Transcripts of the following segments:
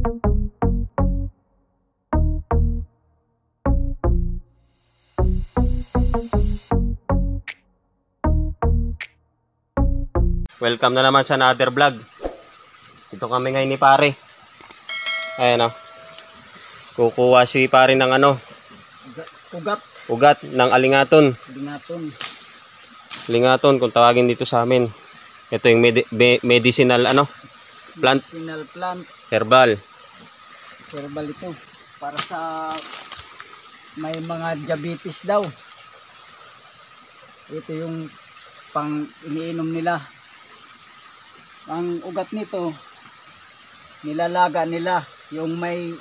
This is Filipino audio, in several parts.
Welcome na naman sa another vlog. Dito kami ngayon ni pare. Ayan o. Kukuha si pare ng ano. Ugat ng alingaton. Alingaton kung tawagin dito sa amin. Ito yung medicinal ano. Plant. Medicinal plant. Herbal. Herbal ito. Para sa may mga diabetes daw. Ito yung pang iniinom nila. Ang ugat nito, nilalaga nila. Yung may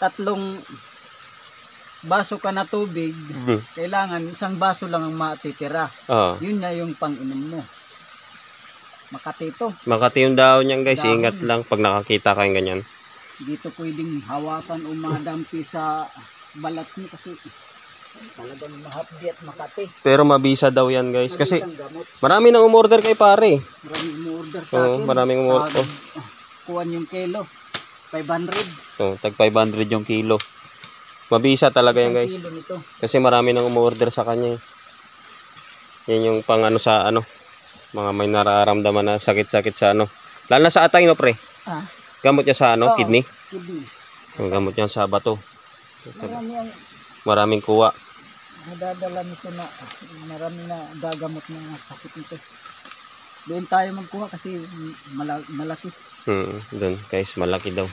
3 baso ka na tubig, kailangan 1 baso lang ang matitira. Yun na yung pang-inom mo. Makati ito. Makati yung daon niyan guys. Dahon. Ingat lang pag nakakita kayong ganyan. Dito pwedeng hawakan o madampi sa balat niyo kasi talagang mahapdi at makati. Pero mabisa daw yan guys. Kasi marami nang umorder kay pare. Maraming umorder sa akin. Maraming umorder. Kuhan yung kilo. 500. Tag 500 yung kilo. Mabisa talaga yan guys. Kasi marami nang umorder sa kanya. Yan yung pang ano sa ano. Mga may nararamdaman na sakit-sakit sa ano. Lalo na sa atay no pre. Gamot niya sa ano, kidney. Gamot niya sa bato. Maraming kuha. Nadadala nito na marami na gagamot ng sakit nito. Doon tayo magkuha kasi malaki. Doon guys, malaki daw.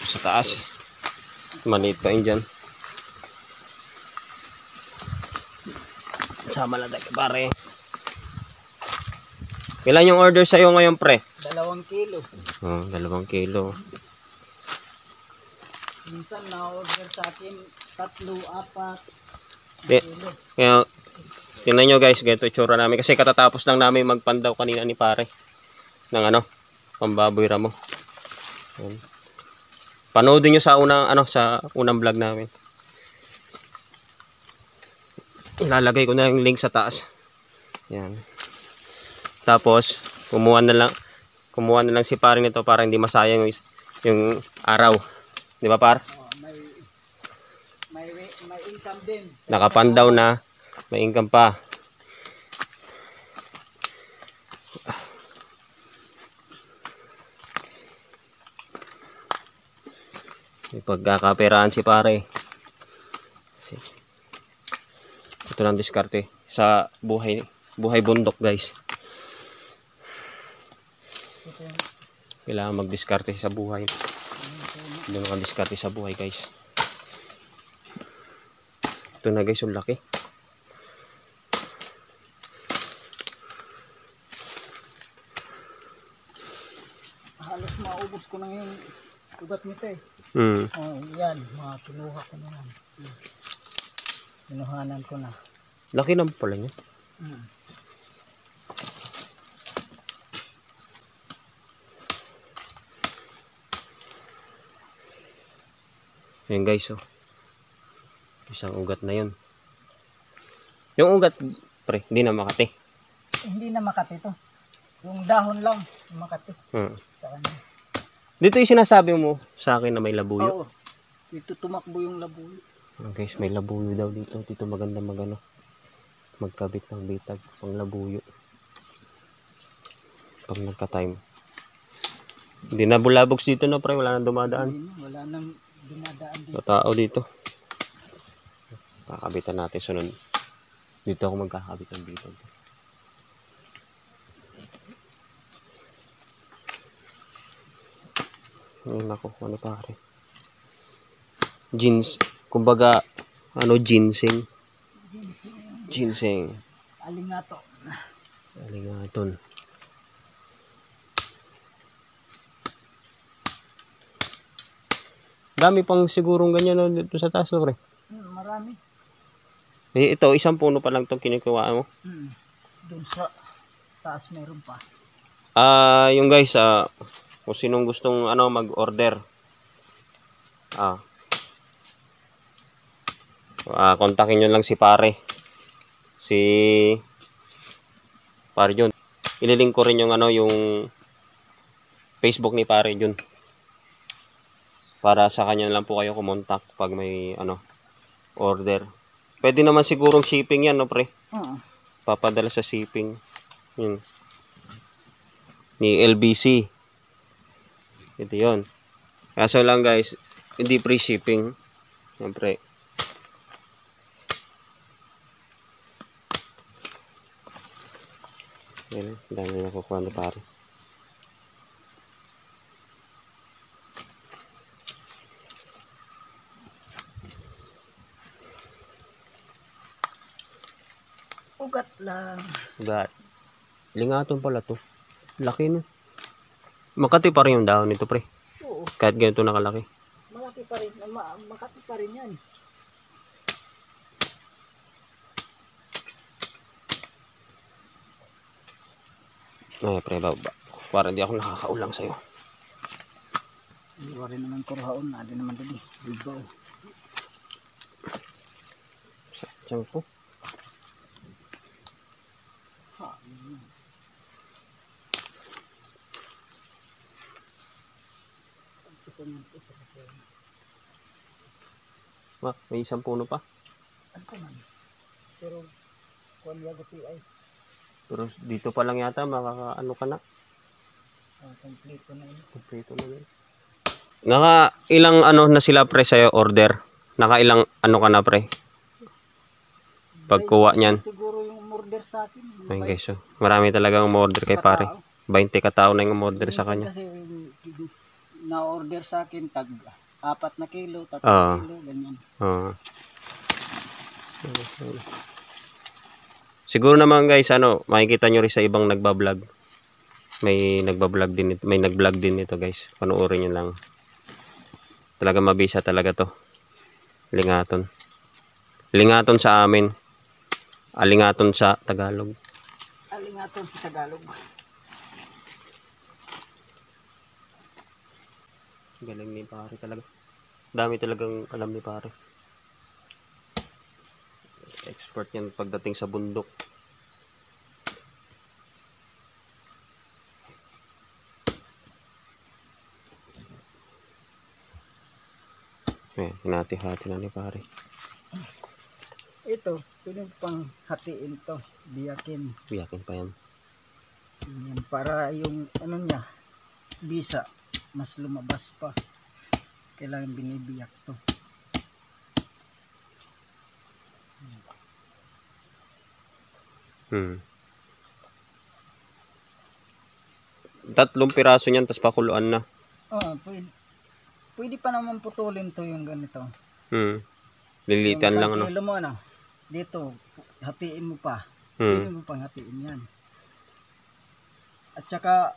Sa taas. Maliit pa yun dyan. Sama lang tayo pare. Ilan yung order sa'yo ngayon pre? 2 kilo. 2 kilo. Minsan na-order sa akin 3, 4 kilo. Kaya tingnan nyo guys, ganito itsura namin. Kasi katatapos lang namin magpandaw kanina ni pare. Ng ano, pambaboy ramo. Panoodin nyo sa unang vlog namin. Ilalagay ko na yung link sa taas. Yan. Tapos, kumuha na lang si pare nito para hindi masayang yung araw. Di ba par? May income din. Nakapandaw na, may income pa. May pagkakaperaan si pare. Ito lang diskarte sa buhay bundok guys. Kailangan magdiskarte sa buhay. Hindi makadiskarte sa buhay guys. Ito na guys, yung laki. Halos maubos ko na yung ugat nito eh. Yan, kinuha ko na yan. Kinuhanan ko na. Laki naman pala niya. Ayan guys, isang ugat na yun. Yung ugat, pre, hindi na makati. Hindi na makati to. Yung dahon lang, makati. Sa kanya. Dito yung sinasabi mo sa akin na may labuyo. Oo. Dito tumakbo yung labuyo. Guys, may labuyo daw dito. Dito maganda magkabit ng bitag pang labuyo. Pag nagka-time. Hindi na bulabogs dito na pre, wala nang dumadaan. Wala nang dumadaan dito. Tao dito. Kakabitan natin sunod. Dito ako magkakabit ng bitag. Ay nako, ano pare. Kumbaga, ginseng. Ginseng. Alingaton. Dami pang sigurong ganyan dito sa taas, pre. Marami. Ito, 1 puno pa lang itong kinikuha mo. Doon sa taas meron pa. Yung guys, kung sinong gustong mag-order. Kontakin nyo lang si pare. Si pare Jun. Ililink ko rin yung yung Facebook ni pare Jun. Para sa kanya lang po kayo kumontak pag may order. Pwede naman sigurong shipping yan, no, pre? Oo. Papadala sa shipping. Yun. Ni LBC. Ito yun. Kaso lang guys, hindi free shipping. Siyempre. Yan, dami na nakukuha na pare. Ugat lang. Ugat. Lingaton pala to. Laki no. Makati pa rin yung dahon nito pre. Oo. Kahit ganito nakalaki. Malaki pa rin. Makati pa rin yan. Ay pre, baba. Para hindi ako nakakaulang sa'yo. Iwa rin naman kurhaon. Adi naman dali. Bibaw. Siyang po. May isang puno pa. Ano man? Pero kung yagati ay Pero dito pa lang yata makakaano ka na. kompleto na yun. Kompleto na yun. Naka ilang na sila pre sa'yo order? Naka ilang ka na pre? Pagkuha niyan. Siguro yung order sa akin. Ayun guys, so, marami talagang umorder kay pare. 20 katao na yung umorder sa kanya. Kasi na-order sa akin tag 4 na kilo, 3 kilo, ganyan. Oo. Siguro naman guys, makikita nyo rin sa ibang nagbablog. May nagbablog din ito, may nagblog din ito guys. Panoorin nyo lang. Talaga mabisa talaga to. Lingaton. Lingaton sa amin. Alingaton sa Tagalog. Alingaton sa Tagalog. Galing ni pare talaga. Dami talagang alam ni pare. Expert yan pagdating sa bundok. Hinati-hati na ni pare. Ito, pwede pang hatiin to. Biyakin. Biyakin pa yan. Yan, para yung niya, bisa, mas lumabas pa. Kailangan binibiyak to. Tatlong piraso niyan, tas pakuluan na. Oo, pwede pa naman putulin to yung ganito. Lilitan lang Yung kilo mo dito, hatiin mo pa. Pwede mo pang hatiin yan. At saka,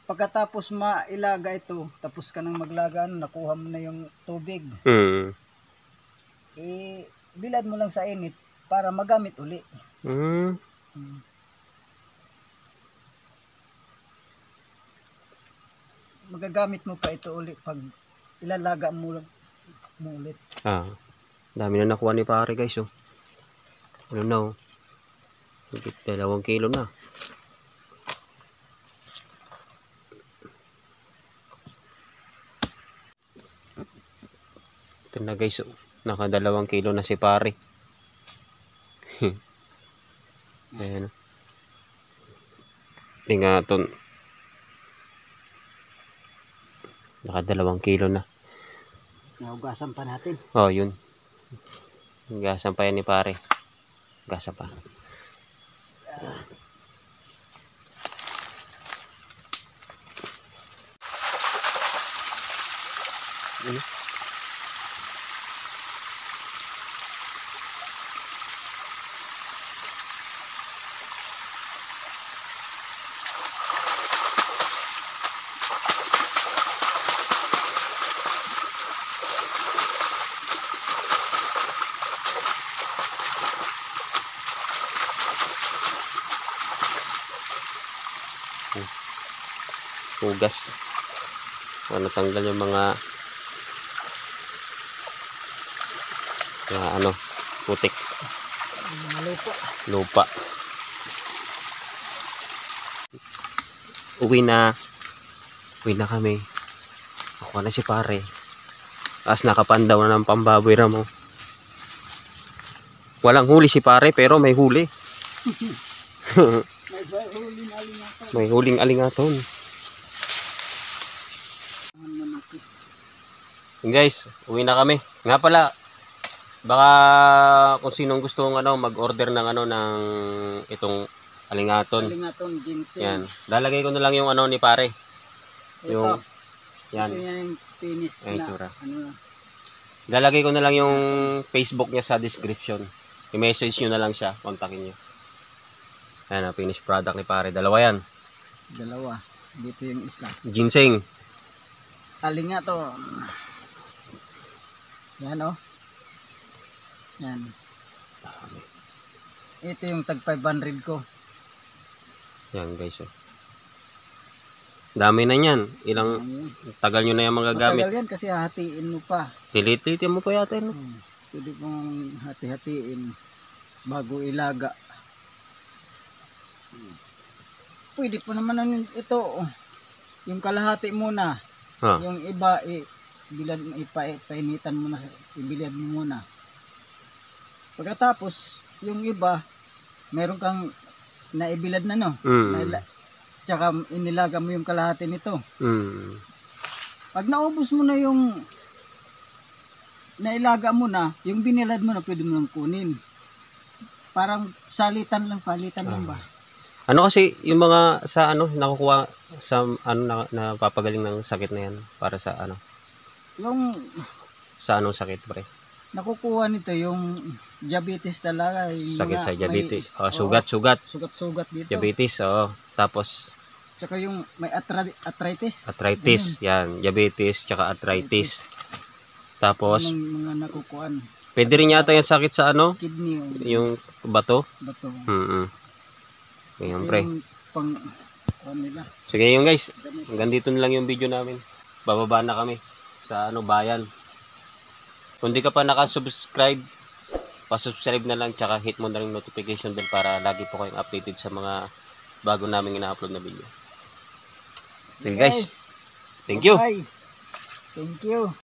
pagkatapos mailaga ito, tapos ka nang maglaga, nakuha mo na yung tubig. Bilad mo lang sa init para magamit uli. Magagamit mo pa ito uli pag ilalaga mo ulit. Dami na nakuha ni pare guys. Ano na 2 kilo na. Ito na guys, naka 2 kilo na si pare. Ayan. Lingaton. Naka 2 kilo na. Naugasan pa natin. Yun. Hugasan pa yan ni pare. Hugasan pa. Hugas. Natanggal yung mga putik. Lupa. Uwi na kami. Ako na si pare. As nakapandaw na ng pambaboy mo. Walang huli si pare pero may huli. May huling alingaton. Guys, uwi na kami. Nga pala, baka kung sinong gustong mag-order ng ng itong alingaton. Alingaton ginseng. Yan. Lalagay ko na lang yung ni pare. Yung yan. Ito yung finish Ay, na. tura. Ano, Lalagay ko na lang yung Facebook niya sa description. I-message nyo na lang siya. Kontakin nyo. Ayan, finished product ni pare. Dalawa yan. dalawa. Dito yung isa. Ginseng. Alingaton. Yan oh. Yan. Ito yung tag 500 ko. Yan guys. Oh. Dami na yan. Ilang tagal nyo na yung magagamit. Matagal yan kasi hatiin mo pa. Tilit-tilit mo pa yata. No? Pwede pong hati-hatiin bago ilaga. Pwede po naman ito. Yung kalahati muna. Ha. Yung iba bilad mo ipainitan mo na, ibilad mo muna. Pagkatapos yung iba meron kang naibilad na no. Tsaka inilaga mo yung kalahati nito. Pag naubos mo na yung nailaga mo na, yung binilad mo na pwede mo nang kunin. Parang palitan lang ba? Ano kasi yung mga sa nakukuha sa napapagaling ng sakit na yan para sa Yung sa anong sakit pre? nakukuha nito yung diabetes talaga. Yung Sakit mga sa diabetes. may- Sugat-sugat dito. Diabetes, oo. Tapos Tsaka yung may arthritis. arthritis, yan. Diabetes, tsaka arthritis. Tapos, Mga nakukuhaan. pwede rin yata yung sakit sa Kidney. yung bato. Bato. Ganyan pre. Yung pang nila. Sige yun guys, hanggang dito na lang yung video namin. Bababa na kami sa bayan. Kung di ka pa nakasubscribe, pasubscribe na lang, tsaka hit mo na rin notification bell para lagi po kayong updated sa mga bago namin ina-upload na video. Okay guys, thank you. Bye. Thank you.